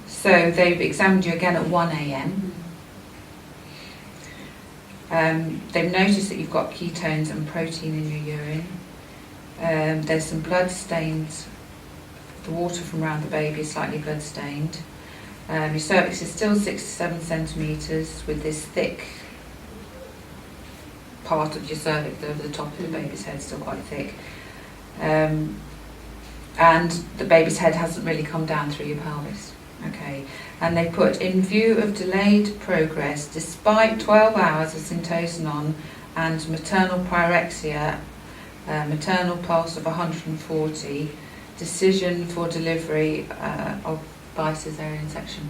So they've examined you again at 1 a.m. They've noticed that you've got ketones and protein in your urine. There's some blood stains. The water from around the baby is slightly blood stained. Your cervix is still 6 to 7 centimetres with this thick part of your cervix over the top of the baby's head, still quite thick. And the baby's head hasn't really come down through your pelvis. Okay, and they put, in view of delayed progress, despite 12 hours of syntocinon and maternal pyrexia, maternal pulse of 140, decision for delivery of by caesarean section.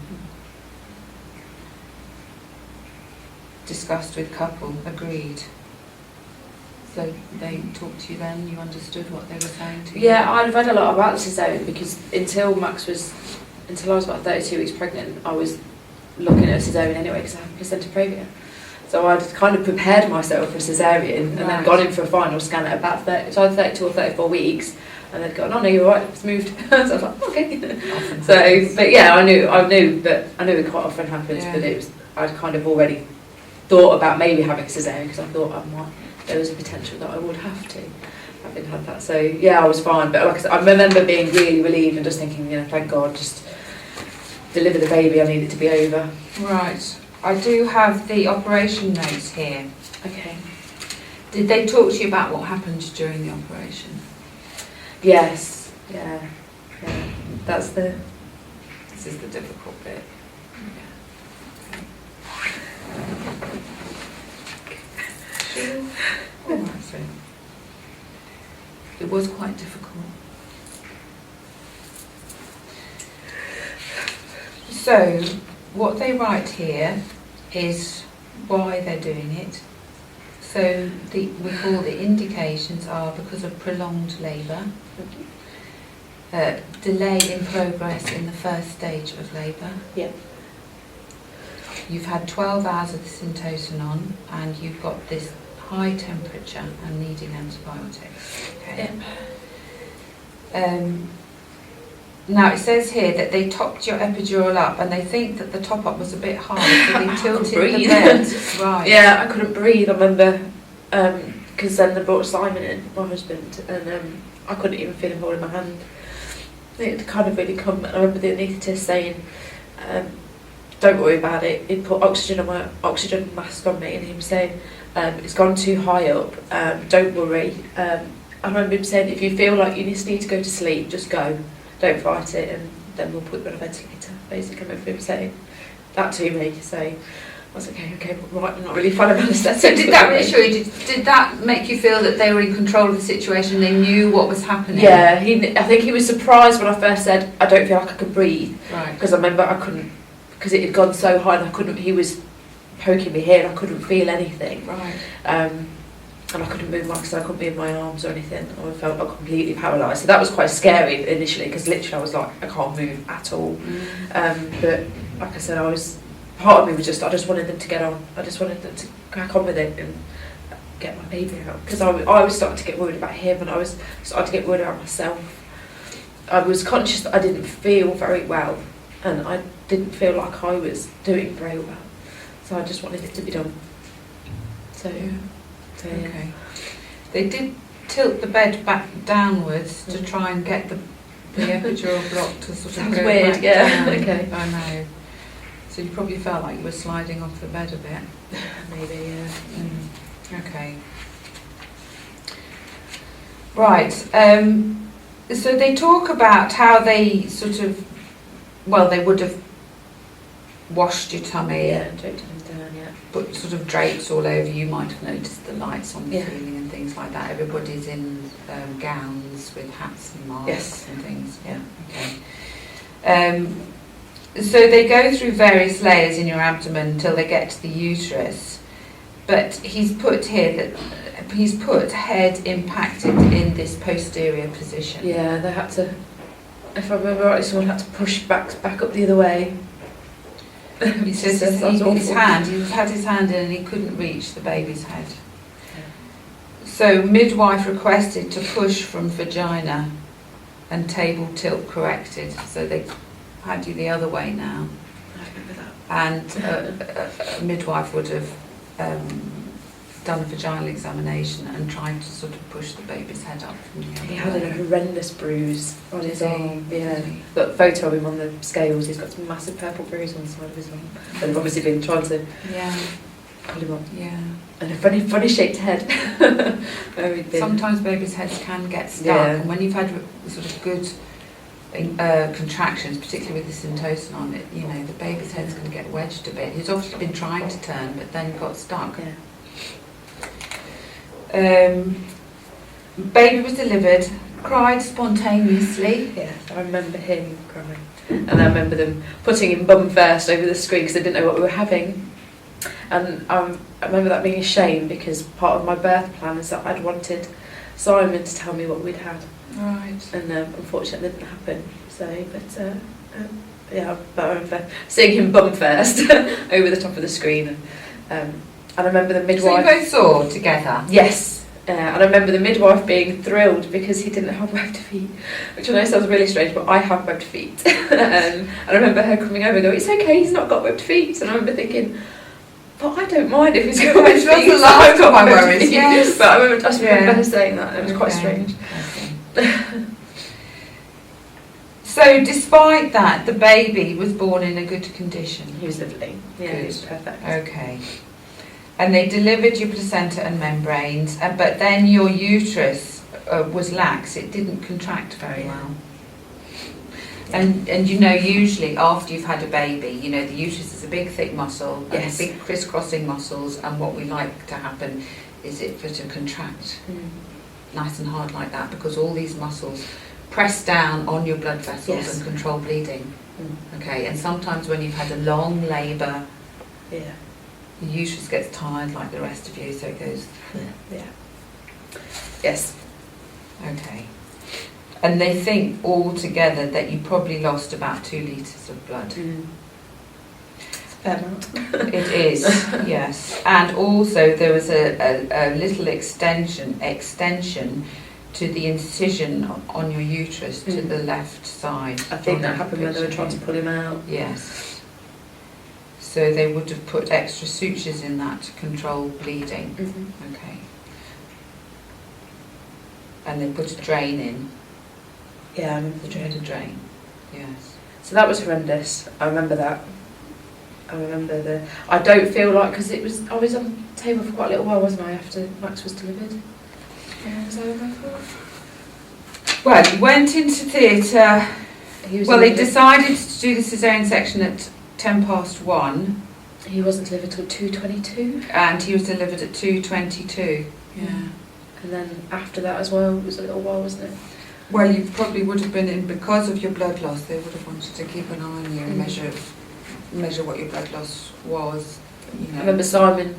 Discussed with couple, agreed. So they talked to you then, you understood what they were saying to you? Yeah, I'd read a lot about the caesarean because until I was about 32 weeks pregnant, I was looking at a caesarean anyway because I had placenta previa. So I'd kind of prepared myself for caesarean and then gone in for a final scan at about 32 or 34 weeks, and they'd gone, oh no, you're right, it's moved. So I was like, okay. So, but yeah, I knew it quite often happens, but I'd kind of already thought about maybe having caesarean because I thought there was a potential that I would have to, having had that. So yeah, I was fine, but like I said, I remember being really relieved and just thinking, thank God, just deliver the baby, I need it to be over. Right. I do have the operation notes here. Okay. Did they talk to you about what happened during the operation? Yes. Yeah. This is the difficult bit. All right, so it was quite difficult. So what they write here is why they're doing it. So we call the indications are because of prolonged labour, delay in progress in the first stage of labour. Yeah. You've had 12 hours of syntocinon and you've got this high temperature and needing antibiotics. Okay. Yeah. Now it says here that they topped your epidural up and they think that the top up was a bit hard, so they tilted the bed. Right. Yeah, I couldn't breathe, I remember, because then they brought Simon in, my husband, and I couldn't even feel him holding my hand. It had kind of really come, I remember the anaesthetist saying, don't worry about it. He'd put oxygen mask on me and him saying, it's gone too high up, don't worry. I remember him saying, if you feel like you just need to go to sleep, just go. Don't fight it, and then we'll put you on a ventilator. Basically, I remember him saying that to me. So I was like, okay, right, I'm not really fond of anaesthetic. So did that reassure you? Did that make you feel that they were in control of the situation? They knew what was happening? Yeah, I think he was surprised when I first said, I don't feel like I could breathe. Right. Because I remember I couldn't, because it had gone so high and I couldn't, he was poking me here and I couldn't feel anything. Right. And I couldn't move I couldn't move my arms or anything. I felt like completely paralysed. So that was quite scary initially because literally I was like, I can't move at all. But like I said, part of me was just, I just wanted them to get on. I just wanted them to crack on with it and get my baby out. Because I was starting to get worried about him and I was starting to get worried about myself. I was conscious that I didn't feel very well and I didn't feel like I was doing very well. So I just wanted it to be done. So yeah. Okay. They did tilt the bed back downwards to try and get the epidural block to sort of go weird, back yeah. down. Okay. I know. So you probably felt like you were sliding off the bed a bit. Maybe, yeah. Okay. Right. So they talk about how they sort of, they would have washed your tummy. Yeah, draped him down, yeah. Put sort of drapes all over you. Might have noticed the lights on the ceiling and things like that. Everybody's in gowns with hats and masks and things. Yeah. Okay. So they go through various layers in your abdomen until they get to the uterus. But he's put here that he's put head impacted in this posterior position. Yeah, they had to. If I remember rightly, someone had to push back up the other way. He says he had his hand in and he couldn't reach the baby's head. So midwife requested to push from vagina and table tilt corrected. So they had you the other way now. I remember that. And a midwife would have done a vaginal examination and tried to sort of push the baby's head up from the other He had way. a horrendous bruise on his Did he? arm. Yeah. Did he? Got a photo of him on the scales. He's got some massive purple bruise on the side of his arm. They've obviously been trying to Yeah, pull him up. yeah. And a funny shaped head. Where he'd been. Sometimes babies' heads can get stuck, Yeah. and when you've had sort of good contractions, particularly with the syntocin on it, you know, the baby's head's going to get wedged a bit. He's obviously been trying to turn, but then got stuck. Yeah. Baby was delivered, cried spontaneously. Yeah, I remember him crying. And I remember them putting him bum first over the screen because they didn't know what we were having. And I remember that being a shame because part of my birth plan is that I'd wanted Simon to tell me what we'd had. Right. And unfortunately it didn't happen. So, yeah, but I remember seeing him bum first over the top of the screen. And I remember the midwife. So you both saw together? Yes. And I remember the midwife being thrilled because he didn't have webbed feet, which I know sounds really strange, but I have webbed feet. And I remember her coming over and going, "It's okay, he's not got webbed feet." And I remember thinking, "But I don't mind if he's got webbed feet." That's the last of my worries, yes. But I just remember her saying that, and it was quite strange. Okay. So despite that, the baby was born in a good condition? He was lovely. Yeah, he was perfect. Okay. And they delivered your placenta and membranes, but then your uterus was lax. It didn't contract very well. And you know, usually after you've had a baby, you know, the uterus is a big thick muscle, and big crisscrossing muscles, and what we like to happen is it for to contract nice and hard like that, because all these muscles press down on your blood vessels and control bleeding. Okay, and sometimes when you've had a long labour, your uterus gets tired like the rest of you, so it goes. Yes. Okay. And they think altogether that you probably lost about 2 litres of blood. Fair amount. It is, yes. And also there was a little extension to the incision on your uterus to the left side. I think that happened when they were trying to pull him out. Yes. So they would have put extra sutures in that to control bleeding. Okay. And they put a drain in. Yeah, I remember the They had drain. a drain. Yes. So that was horrendous. I remember that. I remember I don't feel like, because I was on the table for quite a little while, wasn't I, after Max was delivered? Was I on my floor? Well, you went into theatre. Well, they delivered. decided to do the caesarean section at 1:10 He wasn't delivered till 2:22. and he was delivered at 2:22. Yeah. And then after that as well, it was a little while, wasn't it? Well, you probably would have been in, because of your blood loss, they would have wanted to keep an eye on you and measure what your blood loss was. You know. I remember Simon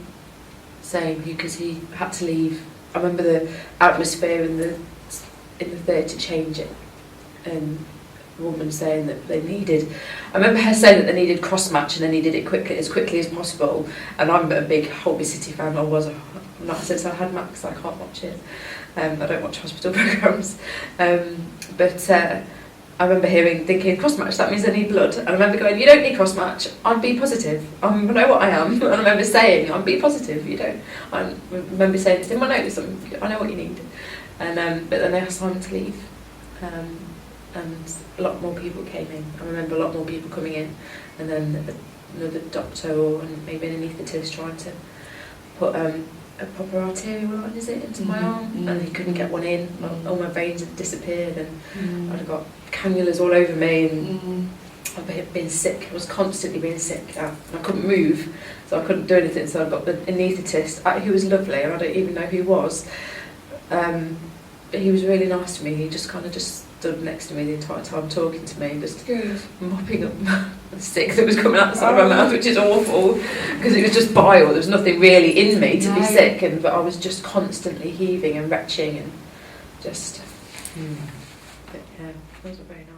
saying, because he had to leave, I remember the atmosphere in the theatre changing, and the woman saying that they needed, I remember her saying that they needed cross-match and they needed it as quickly as possible, and I'm a big Holby City fan. Not since I had Max, I can't watch it. I don't watch hospital programmes. But I remember thinking, cross-match, that means I need blood. And I remember going, you don't need cross-match, I'm B positive. I know what I am. And I remember saying, I'm B positive, you don't. I remember saying, it's in my notes, I know what you need. And but then they asked Simon to leave. And a lot more people came in. I remember a lot more people coming in. And then another doctor or maybe an anaesthetist trying to put a proper arterial line, is it, into my arm, and he couldn't get one in. All my veins had disappeared, and I'd got cannulas all over me, and I've been sick. I was constantly being sick. I couldn't move, so I couldn't do anything. So I got the anaesthetist, who was lovely, and I don't even know who he was. But he was really nice to me. He just kind of stood next to me the entire time, talking to me, just mopping up the sick that was coming out the side of my mouth, which is awful, because it was just bile. There was nothing really in me to be sick, but I was just constantly heaving and retching, and just. But yeah, it wasn't very nice.